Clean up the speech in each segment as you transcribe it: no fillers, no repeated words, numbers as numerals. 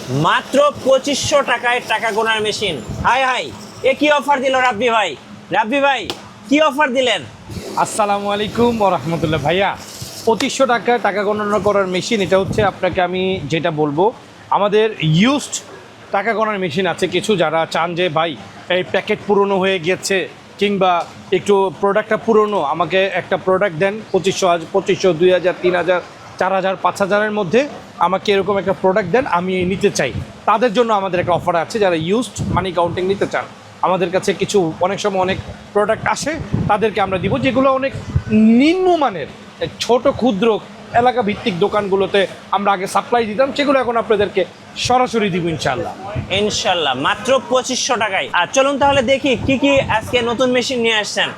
মাত্র 2500 টাকায় টাকা গোনার মেশিন। হাই হাই, এ কি অফার দিল রাব্বি ভাই? রাব্বি ভাই কি অফার দিলেন? আসসালামু আলাইকুম ওয়া রাহমাতুল্লাহ। ভাইয়া 2500 টাকায় টাকা গণনা করার মেশিন, এটা হচ্ছে আপনাকে আমি যেটা বলবো, আমাদের ইউজড টাকা গণার মেশিন আছে কিছু, যারা চান যে ভাই এই প্যাকেট পুরনো হয়ে গিয়েছে কিংবা একটু প্রোডাক্টটা পুরনো, আমাকে একটা প্রোডাক্ট দেন 2500, 2000, 3000, 4000, 5000-এর মধ্যে আমাকে এরকম একটা প্রোডাক্ট দেন, আমি নিতে চাই। তাদের জন্য আমাদের একটা অফার আছে, যারা ইউজড মানি কাউন্টিং নিতে চান। আমাদের কাছে কিছু অনেক সময় অনেক প্রোডাক্ট আসে, তাদেরকে আমরা দিব যেগুলো অনেক নিম্নমানের, ছোট ক্ষুদ্র এলাকা ভিত্তিক দোকানগুলোতে আমরা আগে সাপ্লাই দিতাম, সেগুলো এখন আপনাদেরকে সরাসরি দিব ইনশাল্লাহ। ইনশাল্লাহ মাত্র 2500 টাকায়। আর চলুন তাহলে দেখি কি কি আজকে নতুন মেশিন নিয়ে আসছেন।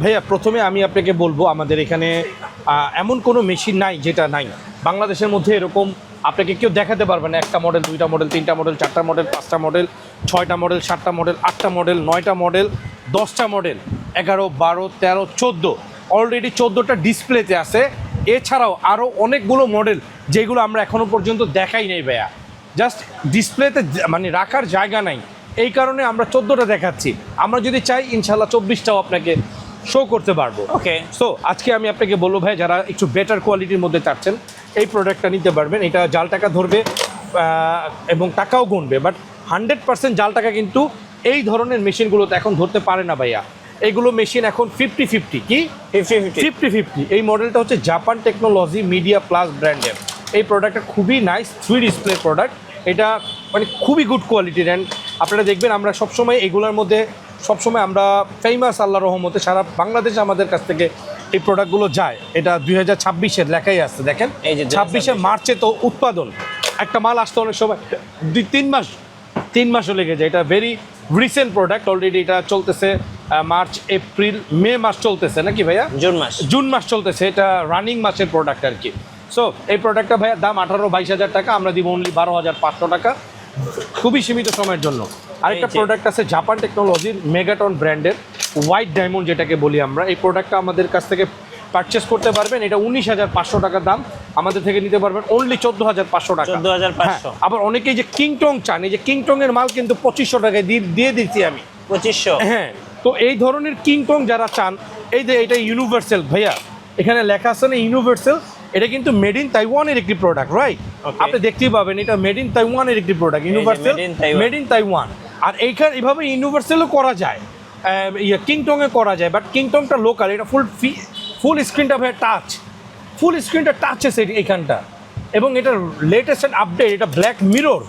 ভাইয়া প্রথমে আমি আপনাকে বলবো, আমাদের এখানে এমন কোনো মেশিন নাই যেটা নাই বাংলাদেশের মধ্যে। এরকম আপনাকে কেউ দেখাতে পারবে না একটা মডেল, দুইটা মডেল, তিনটা মডেল, চারটা মডেল, পাঁচটা মডেল, ছয়টা মডেল, সাতটা মডেল, আটটা মডেল, নয়টা মডেল, 10টা মডেল, 11, 12, 13, 14, অলরেডি 14টা ডিসপ্লেতে আছে। এছাড়াও আরও অনেকগুলো মডেল যেগুলো আমরা এখনও পর্যন্ত দেখাই নেই ভাইয়া, জাস্ট ডিসপ্লেতে মানে রাখার জায়গা নাই, এই কারণে আমরা 14টা দেখাচ্ছি। আমরা যদি চাই ইনশাল্লাহ 24টাও আপনাকে শো করতে পারবো। ওকে, সো আজকে আমি আপনাকে বলবো ভাই, যারা একটু বেটার কোয়ালিটির মধ্যে চাচ্ছেন এই প্রোডাক্টটা নিতে পারবেন। এটা জাল টাকা ধরবে এবং টাকাও গুনবে, বাট 100% জাল টাকা কিন্তু এই ধরনের মেশিনগুলোতে এখন ধরতে পারে না ভাইয়া। এইগুলো মেশিন এখন 50-50, কি 50-50। এই মডেলটা হচ্ছে জাপান টেকনোলজি মিডিয়া প্লাস ব্র্যান্ডের। এই প্রোডাক্টটা খুবই নাইস 3 ডিসপ্লে প্রোডাক্ট। এটা মানে খুবই গুড কোয়ালিটির, অ্যান্ড আপনারা দেখবেন আমরা সবসময় এগুলোর মধ্যে সবসময় আমরা ফেমাস, আল্লাহ রহমতে সারা বাংলাদেশে আমাদের কাছ থেকে এই প্রোডাক্টগুলো যায়। এটা 2026-এর লেখাই আসছে, দেখেন এই যে 26-এ মার্চে তো উৎপাদন, একটা মাল আসতে অনেক সময় 3 মাসও লেগে যায়। এটা ভেরি রিসেন্ট প্রোডাক্ট, অলরেডি এটা চলতেছে মার্চ, এপ্রিল, মে মাস চলতেছে নাকি ভাইয়া? জুন মাস চলতেছে, এটা রানিং মাসের প্রোডাক্ট আর কি। সো এই প্রোডাক্টটা ভাইয়া দাম 18-22 হাজার টাকা, আমরা দিব অনলি 12,500 টাকা, খুবই সীমিত সময়ের জন্য। আরেকটা প্রোডাক্ট আছে জাপান টেকনোলজির মেগাটন ব্র্যান্ডের হোয়াইট ডায়মন্ড, যেটাকে বলি আমরা। এই প্রোডাক্টটা আমাদের কাছ থেকে পারচেস করতে পারবেন, এটা 19,500 টাকা দাম, আমাদের থেকে নিতে পারবেন অনলি 14,500 টাকা। 14,500। আবার অনেকেই যে কিংটং চান, এই যে কিংটং এর মাল কিন্তু 2500 টাকায় দিয়ে দিচ্ছি আমি। 2500? হ্যাঁ, তো এই ধরনের কিংটং যারা চান, এই যে এটা ইউনিভার্সাল ভাইয়া, এখানে লেখা আছে না ইউনিভার্সাল, এটা কিন্তু মেড ইন তাইওয়ানের একটি প্রোডাক্ট, রাইট? আপনি দেখতেই পাবেন এটা মেড ইন তাইওয়ানের একটি product, universal made in Taiwan. আর এইখানে এইভাবে ইউনিভার্সালও করা যায়, কিংটংয়ে করা যায়, বাট কিংটংটা লোকাল। এটা ফুল স্ক্রিনটা ভাই টাচ, ফুল স্ক্রিনটা টাচ আছে এইখানটা, এবং এটা লেটেস্ট আপডেট, এটা ব্ল্যাক মিরর,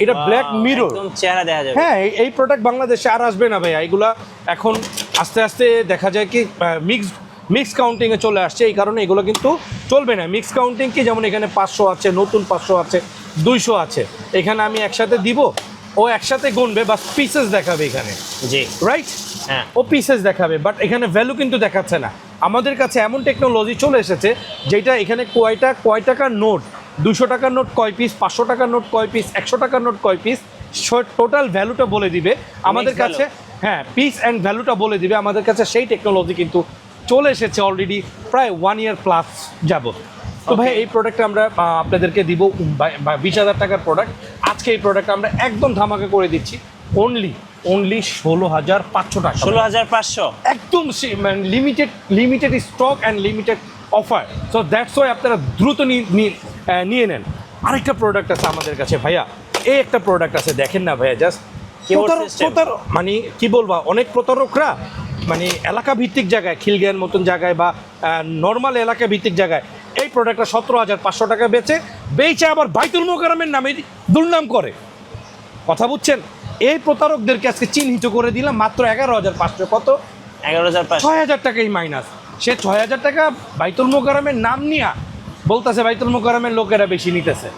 এটা ব্ল্যাক মিরর, একদম চেহারা দেখা যাবে। হ্যাঁ, এই প্রোডাক্ট বাংলাদেশে আর আসবে না ভাইয়া। এগুলা এখন আস্তে আস্তে দেখা যায় কি মিক্স কাউন্টিংয়ে চলে আসছে, এই কারণে এগুলো কিন্তু চলবে না। মিক্স কাউন্টিং কি, যেমন এখানে 500 আছে, নতুন 500 আছে, 200 আছে, এখানে আমি একসাথে দিব, ও একসাথে গুনবে, বাস পিসেস দেখাবে এখানে, জি রাইট? হ্যাঁ, ও পিসেস দেখাবে, বাট এখানে ভ্যালু কিন্তু দেখাচ্ছে না। আমাদের কাছে এমন টেকনোলজি চলে এসেছে যেটা এখানে কয় টাকার নোট, 200 টাকার নোট কয় পিস, 500 টাকার নোট কয় পিস, 100 টাকার নোট কয় পিস, টোটাল ভ্যালুটা বলে দিবে আমাদের কাছে। হ্যাঁ, পিস অ্যান্ড ভ্যালুটা বলে দিবে আমাদের কাছে। সেই টেকনোলজি কিন্তু চলে এসেছে অলরেডি প্রায় 1 ইয়ার প্লাস যাবত। তো ভাই এই প্রোডাক্টটা আমরা আপনাদেরকে দিব 20,000 টাকার প্রোডাক্ট। আজকে এই প্রোডাক্টটা আমরা একদম ধামাকা করে দিচ্ছি অনলি 16,500 টাকা। 16,500 একদম limited stock and limited offer. So that's why আপনারা দ্রুত নিয়ে নেন। আরেকটা প্রোডাক্ট আছে আমাদের কাছে ভাইয়া, এই একটা প্রোডাক্ট আছে, দেখেন না ভাইয়া, জাস্ট মানে কি বলবো, অনেক প্রতারকরা মানে এলাকা ভিত্তিক জায়গায়, খিলগাঁয়ের মতন জায়গায় বা নর্মাল এলাকা ভিত্তিক জায়গায় এই প্রোডাক্টটা 17,500 টাকা বেচে আবার বাইতুল মোকাররমের নামে দুর্নাম করে, কথা বুঝছেন? এই প্রতারকদেরকে আজকে চিহ্নিত করে দিলাম মাত্র 11,500। কত? 11,500। 6,000 টাকাই মাইনাস। সে 6,000 টাকা বাইতুল মোকাররমের নাম নিয়ে বলতেছে বাইতুল মোকাররমের লোকেরা বেশি নিতেছে,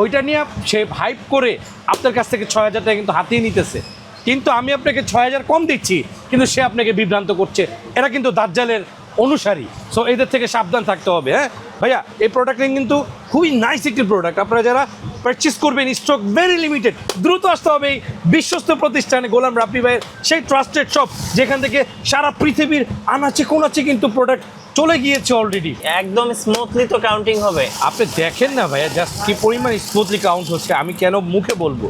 ওইটা নিয়ে সে হাইপ করে আপনার কাছ থেকে 6,000 টাকা কিন্তু হাতিয়ে নিতেছে। কিন্তু আমি আপনাকে 6,000 কম দিচ্ছি, কিন্তু সে আপনাকে বিভ্রান্ত করছে। এরা কিন্তু দাজ্জালের অনুসারী, সো এদের থেকে সাবধান থাকতে হবে। হ্যাঁ ভাইয়া, এই প্রোডাক্টটা কিন্তু খুবই নাইস একটি প্রোডাক্ট। আপনারা যারা পারচেস করবেন, স্টক ভেরি লিমিটেড, দ্রুত আসতে হবে এই বিশ্বস্ত প্রতিষ্ঠানে, গোলাম রাব্বি ভাইয়ের সেই ট্রাস্টেড শপ, যেখান থেকে সারা পৃথিবীর আনাচে কোনাচে কিন্তু প্রোডাক্ট চলে গিয়েছে অলরেডি। একদম স্মুথলি তো কাউন্টিং হবে। আপনি দেখেন না ভাইয়া, জাস্ট কি পরিমাণ স্মুথলি কাউন্ট হচ্ছে, আমি কেন মুখে বলবো,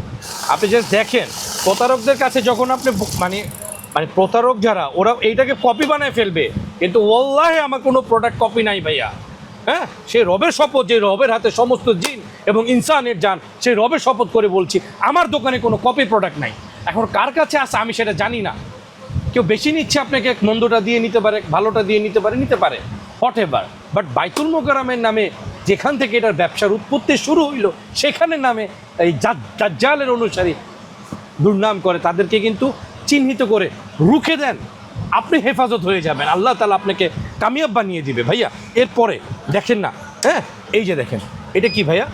আপনি জাস্ট দেখেন। প্রতারকদের কাছে যখন আপনি মানে মানে প্রতারক যারা, ওরা এইটাকে কপি বানায় ফেলবে, কিন্তু ওয়াল্লাহি আমার কোনো প্রোডাক্ট কপি নাই ভাইয়া। হ্যাঁ, সেই রবের শপথ, যে রবের হাতে সমস্ত জিন এবং ইনসানের জান, সেই রবের শপথ করে বলছি আমার দোকানে কোনো কপি প্রোডাক্ট নাই। এখন কার কাছে আছে আমি সেটা জানি না। কেউ বেশি নিচ্ছে, আপনাকে মন্দটা দিয়ে নিতে পারে, ভালোটা দিয়ে নিতে পারে হোয়াট এভার, বাট বাইতুল মোকাররমের নামে যেখান থেকে এটার ব্যবসার উৎপত্তি শুরু হইলো, সেখানের নামে এই দাজ্জালের অনুসারী দুর্নাম করে, তাদেরকে কিন্তু চিহ্নিত করে রুখে দেন, আপনি হেফাজত হয়ে যাবেন, আল্লাহ তাআলা আপনাকে কামিয়াব বানিয়ে দিবে ভাইয়া। এরপরে দেখেন না, হ্যাঁ এই যে দেখেন, এটা কি ভাইয়া?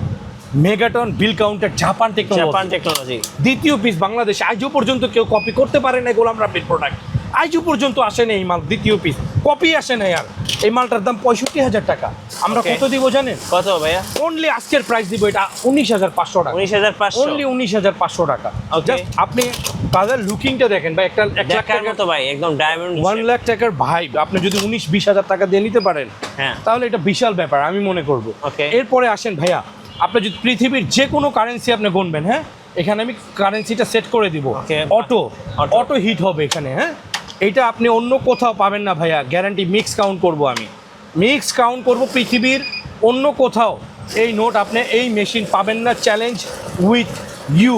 মেগাটন বিল কাউন্টার, জাপান টেকনোলজি, দ্বিতীয় পিস বাংলাদেশে আজও পর্যন্ত কেউ কপি করতে পারে না। গোলাম রাব্বির প্রোডাক্ট আজও পর্যন্ত আসে না এই মাল, দ্বিতীয় পিস কপি আসে না আর। এই মালটার দাম 65,000 টাকা। আমরা কত দিব জানেন? কত ভাইয়া? অনলি আজকের প্রাইস দিব এটা 19,500 টাকা। 19,500 অনলি 19,500 টাকা। ওকে, আপনি বাজার লুকিংটা দেখেন ভাই, একটা 1 লাখ টাকার মতো ভাই, একদম ডায়মন্ড 1 লাখ টাকার ভাই, আপনি যদি 19-20,000 টাকা দিয়ে নিতে পারেন, হ্যাঁ, তাহলে এটা বিশাল ব্যাপার আমি মনে করব। ওকে, এরপরে আসেন ভাইয়া, আপনি যদি পৃথিবীর যে কোনো কারেন্সি আপনি গুনবেন, হ্যাঁ এখানে আমি কারেন্সিটা সেট করে দিব, অটো হিট হবে এখানে। হ্যাঁ, এটা আপনি অন্য কোথাও পাবেন না ভাইয়া, গ্যারান্টি। মিক্স কাউন্ট করব আমি, মিক্স কাউন্ট করব, পৃথিবীর অন্য কোথাও এই নোট আপনি এই মেশিন পাবেন না। চ্যালেঞ্জ উইথ ইউ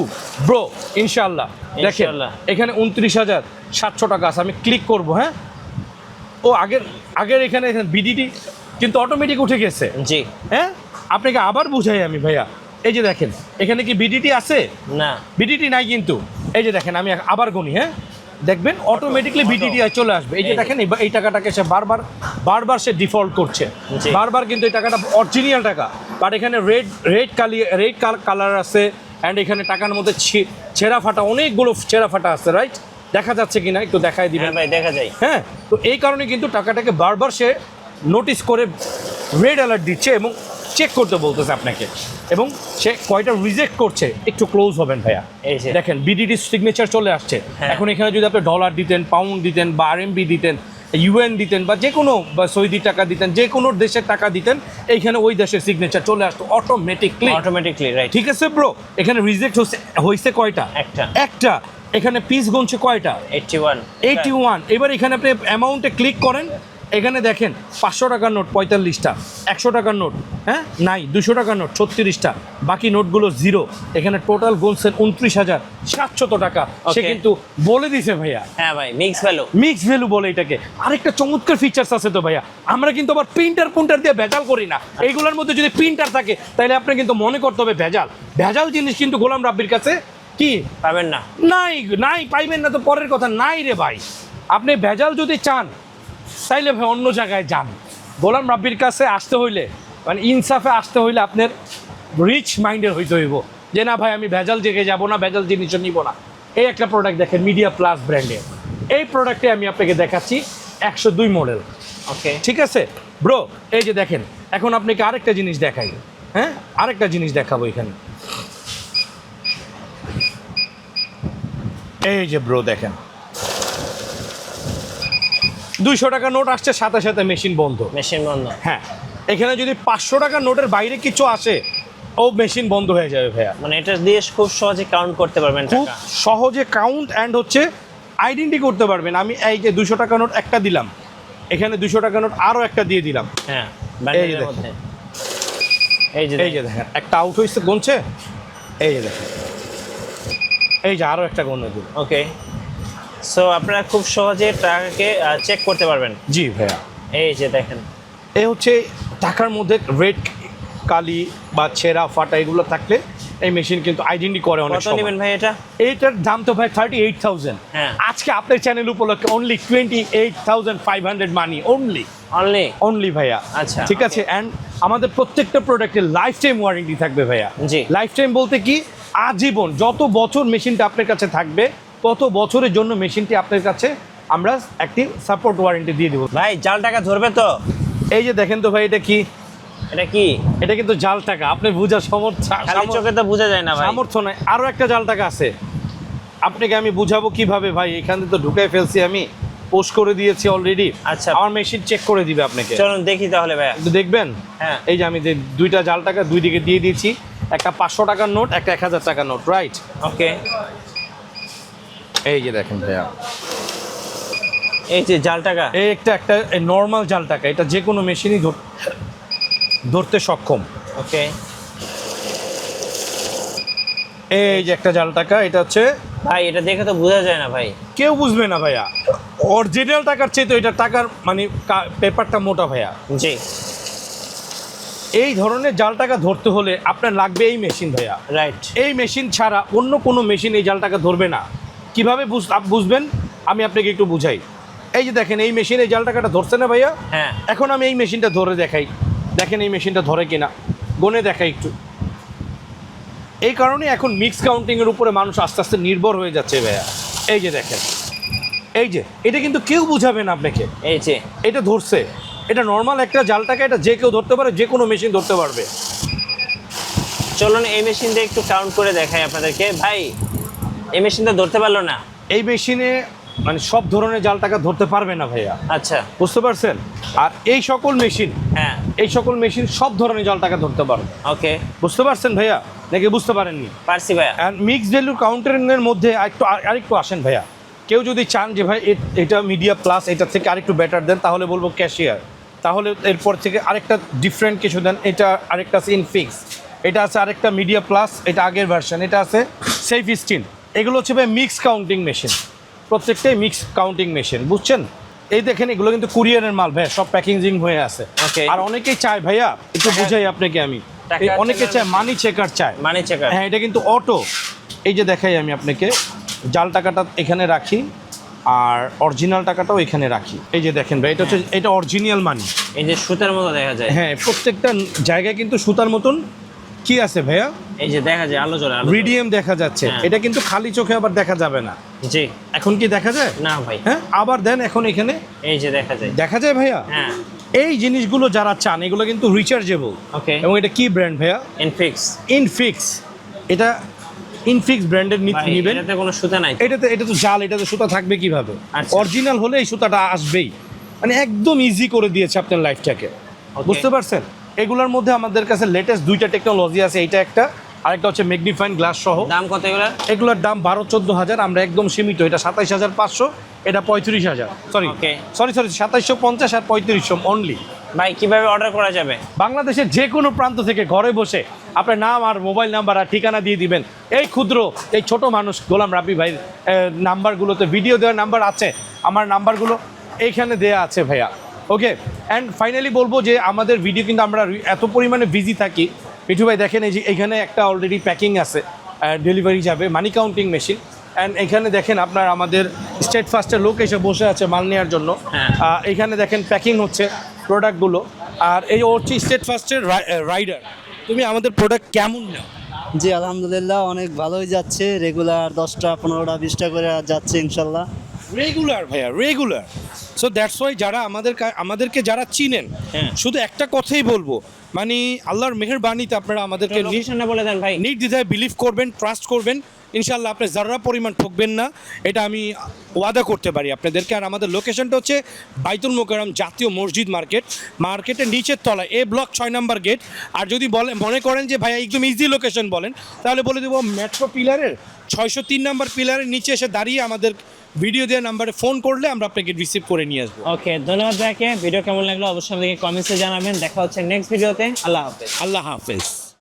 ব্রো, ইনশাল্লাহ। দেখেন এখানে 29,700 টাকা আছে, আমি ক্লিক করব। হ্যাঁ, ও আগের এখানে বিডিটি কিন্তু অটোমেটিক উঠে গেছে। জি, হ্যাঁ, আপনাকে আবার বুঝাই আমি ভাইয়া। এই যে দেখেন, এখানে কি বিডিটি আছে? না, বিডিটি নাই, কিন্তু এই যে দেখেন, আমি আবার গুনি। হ্যাঁ, দেখবেন অটোমেটিকলি বিডিটি চলে আসবে। এই যে দেখেন, এই টাকাটাকে সে বারবার সে ডিফল্ট করছে, বারবার, কিন্তু এই টাকাটা অরিজিনাল টাকা, বাট এখানে রেড কালার আছে, অ্যান্ড এখানে টাকার মধ্যে ছেঁড়া ফাটা, অনেকগুলো ছেঁড়া ফাটা আছে, রাইট? দেখা যাচ্ছে কিনা একটু দেখাই দিবেন ভাই? দেখা যায়। হ্যাঁ, তো এই কারণে কিন্তু টাকাটাকে বারবার সে নোটিস করে রেড অ্যালার্ট দিচ্ছে এবং চেক করতে বলতেছে আপনাকে, এবং সে কয়টা রিজেক্ট করছে। একটু ক্লোজ হবেন ভাইয়া, দেখেন বিডিটি সিগনেচার চলে আসছে। এখন এখানে যদি আপনি ডলার দিতেন, পাউন্ড দিতেন, বা আরএমবি দিতেন, ইউএন দিতেন, বা যে কোনো বা সৌদি টাকা দিতেন, যে কোনো দেশের টাকা দিতেন, এইখানে ওই দেশের সিগনেচার চলে আসতো অটোমেটিকলি, রাইট? ঠিক আছে ব্রো, এখানে রিজেক্ট হয়েছে কয়টা? একটা। এখানে পিস গুনছে কয়টা? 81। এবার এখানে আপনি অ্যামাউন্টে ক্লিক করেন, এখানে দেখেন 500 টাকার নোট 45টা, 100 টাকার নোট হ্যাঁ নাই, 200 টাকার নোট 36টা, বাকি নোটগুলো জিরো। এখানে টোটাল গুনছেন 29,700 টাকা। সে কিন্তু বলে দিছে ভাইয়া, হ্যাঁ ভাই, মিক্স ভ্যালু বলে এটাকে। আরেকটা চমৎকার ফিচার্স আছে তো ভাইয়া, আমরা কিন্তু আবার প্রিন্টার দিয়ে ভেজাল করি না। এইগুলোর মধ্যে যদি প্রিন্টার থাকে, তাহলে আপনি কিন্তু মনে করতে হবে ভেজাল জিনিস কিন্তু গোলাম রাব্বির কাছে কি পাবেন না। নাই পাইবেন না তো পরের কথা, নাই রে ভাই। আপনি ভেজাল যদি চান, তাইলে ভাই অন্য জায়গায় যান। গোলাম রাব্বির কাছে আসতে হইলে, মানে ইনসাফে আসতে হইলে আপনার রিচ মাইন্ডের হইতে হইব, যে না ভাই আমি ভেজাল জেগে যাব না, ভেজাল জিনিসও নিব না। এই একটা প্রোডাক্ট দেখেন, মিডিয়া প্লাস ব্র্যান্ডের। এই প্রোডাক্টে আমি আপনাকে দেখাচ্ছি 102 মডেল। ওকে, ঠিক আছে ব্রো? এই যে দেখেন, এখন আপনাকে আরেকটা জিনিস দেখাই। হ্যাঁ, আরেকটা জিনিস দেখাবো এখানে। এই যে ব্রো দেখেন, 200 টাকা নোট আসছে, সাথে সাথে মেশিন বন্ধ। হ্যাঁ, এখানে যদি 500 টাকার নোটের বাইরে কিছু আসে, ও মেশিন বন্ধ হয়ে যাবে ভাইয়া। মানে এটা দিয়ে খুব সহজে কাউন্ট করতে পারবেন, খুব সহজে কাউন্ট অ্যান্ড হচ্ছে আইডেন্টি করতে পারবেন। আমি এই যে 200 টাকা নোট একটা দিলাম, এখানে 200 টাকা নোট আরও একটা দিয়ে দিলাম। হ্যাঁ, এই যে দেখেন, একটা আউট হয়েছে, গুনছে। এই যে দেখেন, এই যে আরও একটা গুনে দিল। ওকে, সো আপনারা খুব সহজে টাকাকে চেক করতে পারবেন। জি ভাইয়া, এই যে দেখেন, এই হচ্ছে টাকার মধ্যে রেড কালি বা ছেঁড়া ফাটা এগুলো থাকলে এই মেশিন কিন্তু আইডেন্টি করে। অনেক কত নেবেন ভাই এটা? এইটার দাম তো ভাই 38,000। হ্যাঁ, আজকে আপনার চ্যানেল উপলক্ষে অনলি 28,500 মানি, অনলি ভাইয়া। আচ্ছা, ঠিক আছে। অ্যান্ড আমাদের প্রত্যেকটা প্রোডাক্টের লাইফ টাইম ওয়ারেন্টি থাকবে ভাইয়া। জি, লাইফ টাইম বলতে কি, আজীবন, যত বছর মেশিনটা আপনার কাছে থাকবে, তত বছরের জন্য মেশিনটি আপনার কাছে আমরা একটি সাপোর্ট ওয়ারেন্টি দিয়ে দেবো। ভাই জাল টাকা ধরবে তো? এই যে দেখেন তো ভাই, এটা কি? এটা কিন্তু জাল টাকা। আপনি বোঝার চোখে তো বোঝা যায় না ভাই, সামর্থ্য নাই। আরো একটা জাল টাকা আছে, আপনাকে আমি বুঝাবো কিভাবে ভাই। এখানে তো ঢুকাই ফেলছি আমি। পোস্ট করে দিয়েছি অলরেডি। আচ্ছা। আমার মেশিন চেক করে দিবে আপনাকে। চলুন দেখি তাহলে ভাইয়া। একটু দেখবেন। হ্যাঁ। এই যে আমি যে দুইটা জাল টাকা দুই দিকে দিয়ে দিয়েছি, একটা 500 টাকার নোট, একটা 1000 টাকার নোট, রাইট? ওকে, এই যে দেখেন ভাইয়া, এই যে জাল টাকা। এই একটা নর্মাল জাল টাকা, এটা যে কোনো মেশিনই ধরতে সক্ষম। ওকে, এই যে একটা জাল টাকা, এটা হচ্ছে ভাই এটা দেখে তো বোঝা যায় না ভাই। কেউ বুঝবে না ভাইয়া, অরিজিনাল টাকার চেয়ে তো এটা টাকার মানে পেপারটা মোটা ভাইয়া। জি, এই ধরনের জাল টাকা ধরতে হলে আপনার লাগবে এই মেশিন ভাইয়া। রাইট। এই মেশিন ছাড়া অন্য কোনো মেশিন এই জাল টাকা ধরবে না। কিভাবে বুঝবেন আমি আপনাকে একটু বুঝাই। এই যে দেখেন এই মেশিন এই জাল টাকাটা ধরছে না ভাইয়া। হ্যাঁ। এখন আমি এই মেশিনটা ধরে দেখাই, দেখেন এই মেশিনটা ধরে কিনা, গনে দেখাই একটু। এই কারণে এখন মিক্স কাউন্টিংয়ের উপরে মানুষ আস্তে আস্তে নির্ভর হয়ে যাচ্ছে ভাইয়া। এই যে দেখেন, এই যে এটা কিন্তু কেউ বুঝাবে না আপনাকে। এই যে এটা ধরছে, এটা নর্মাল একটা জাল টাকা, এটা যে কেউ ধরতে পারে, যে কোনো মেশিন ধরতে পারবে। চলুন এই মেশিন দিয়ে একটু কাউন্ট করে দেখাই আপনাদেরকে। ভাই এই মেশিনটা ধরতে পারলো না। এই মেশিনে মানে সব ধরনের জাল টাকা ধরতে পারবে না ভাইয়া, আচ্ছা, বুঝতে পারছেন? আর এই সকল মেশিন, হ্যাঁ, এই সকল মেশিন সব ধরনের জাল টাকা ধরতে পারবে। ওকে, বুঝতে পারছেন ভাইয়া নাকি বুঝতে পারেননি? পারছি ভাইয়া। আর মিক্স ভ্যালু কাউন্টারের মধ্যে আরেকটু আসেন ভাইয়া। কেউ যদি চান যে ভাই এটা মিডিয়া প্লাস, এটা থেকে আরেকটু বেটার দেন, তাহলে বলবো ক্যাশিয়ার। তাহলে এরপর থেকে আরেকটা ডিফারেন্ট কিছু দেন, এটা আরেকটা আছে ইনফিক্স, এটা আছে আরেকটা মিডিয়া প্লাস, এটা আগের ভার্সন, এটা আছে সেফ স্টিল। এগুলো হচ্ছে ভাই মিক্স কাউন্টিং মেশিন, প্রত্যেকটাই মিক্স কাউন্টিং মেশিন, বুঝছেন? এই দেখেন এগুলো কিন্তু কুরিয়ারের মাল ভাইয়া, সব প্যাকেজিং হয়ে আছে। Okay. আর অনেকেই চায় ভাইয়া, একটু বুঝাই আপনাকে আমি, টাকা অনেকে চায় মানি চেকার চায়। মানি চেকার। হ্যাঁ, এটা কিন্তু অটো। এই যে দেখাই আমি আপনাকে, জাল টাকাটা এখানে রাখি আর অরিজিনাল টাকাটাও এখানে রাখি। এই যে দেখেন ভাই, এটা হচ্ছে এটা অরিজিনাল মানি। এই যে সুতার মতো দেখা যায়। হ্যাঁ, প্রত্যেকটা জায়গায় কিন্তু সুতার মতন কি আছে ভাইয়া, এই যে দেখা যায় আলো জ্বলে, আলো জ্বলে। রিডিয়াম দেখা যাচ্ছে। হ্যাঁ। এটা কিন্তু খালি চোখে আবার দেখা যাবে না। জি। এখন কি দেখা যায়? না ভাই। হ্যাঁ, আবার দেন এখন এখানে এই যে দেখা যায়। দেখা যায় ভাইয়া। হ্যাঁ। এই জিনিসগুলো যারা চান এগুলো কিন্তু রিচার্জেবল। ওকে। এবং এটা কি ব্র্যান্ড ভাইয়া? ইনফিক্স। ইনফিক্স। এটা ইনফিক্স ব্র্যান্ডের ভাই নিবেন। এটাতে কোনো সুতা নাই। এটা তো জাল, এটাতে সুতা থাকবে কিভাবে? আচ্ছা। অরিজিনাল হলে এই সুতাটা আসবেই। মানে একদম ইজি করে দিয়েছে আপনার লাইফটাকে, Okay. বুঝতে পারছেন? এগুলোর মধ্যে আমাদের কাছে লেটেস্ট দুইটা টেকনোলজি আছে, এইটা একটা, আরেকটা হচ্ছে ম্যাগনিফাইং গ্লাস সহ। দাম কত এগুলা? এগুলোর দাম 12-14 হাজার, আমরা একদম সীমিত, এটা 27,500, এটা 35,000, সরি Okay. সরি 2750 আর 3500 অনলি। ভাই কিভাবে অর্ডার করা যাবে? বাংলাদেশের যে কোনো প্রান্ত থেকে ঘরে বসে আপনার নাম আর মোবাইল নাম্বার আর ঠিকানা দিয়ে দিবেন। এই ক্ষুদ্র এই ছোট মানুষ গোলাম রাব্বি ভাই নাম্বারগুলোতে ভিডিও দেওয়ার নাম্বার আছে, আমার নাম্বারগুলো এইখানে দেয়া আছে ভাইয়া। ওকে, অ্যান্ড ফাইনালি বলবো যে আমাদের ভিডিও কিন্তু আমরা এত পরিমাণে বিজি থাকি। মিঠু ভাই দেখেন এই যে এখানে একটা অলরেডি প্যাকিং আছে, ডেলিভারি যাবে, মানি কাউন্টিং মেশিন। অ্যান্ড এখানে দেখেন আপনার আমাদের স্টেট ফার্স্টের লোক এসে বসে আছে মাল নেওয়ার জন্য। হ্যাঁ। এখানে দেখেন প্যাকিং হচ্ছে প্রোডাক্টগুলো। আর এই হচ্ছে স্টেট ফার্স্টের রাইডার। তুমি আমাদের প্রোডাক্ট কেমন নাও? জি আলহামদুলিল্লাহ অনেক ভালোই যাচ্ছে, রেগুলার 10টা 15টা 20টা করে যাচ্ছে ইনশাল্লাহ। রেগুলার ভাইয়া, রেগুলার। সো দ্যাটস ওয়াই যারা আমাদেরকে যারা চিনেন, হ্যাঁ। শুধু একটা কথাই বলবো, মানে আল্লাহর মেহেরবানিতে আপনারা আমাদেরকে লোকেশনটা বলে দেন ভাই। নির্দ্বিধায় বিলিভ করবেন, ট্রাস্ট করবেন, ইনশাল্লাহ আপনি যারা পরিমাণ ঠকবেন না, এটা আমি ওয়াদা করতে পারি আপনাদেরকে। আর আমাদের লোকেশনটা হচ্ছে বাইতুল মোকাররম জাতীয় মসজিদ মার্কেটের নিচের তলায়, এ ব্লক 6 নম্বর গেট। আর যদি মনে করেন যে ভাইয়া একদম ইজি লোকেশন বলেন, তাহলে বলে দেবো মেট্রো পিলারের 603 নম্বর পিলারের নিচে এসে দাঁড়িয়ে আমাদের ভিডিও দেওয়ার নাম্বারে ফোন করলে আমরা আপনাকে রিসিভ করে নিয়ে আসবো। ওকে, ধন্যবাদ ভাইকে। ভিডিও কেমন লাগলো অবশ্যই আমাদেরকে কমেন্টসে জানাবেন। দেখা হচ্ছে নেক্সট ভিডিওতে। আল্লাহ হাফেজ। আল্লাহ হাফেজ।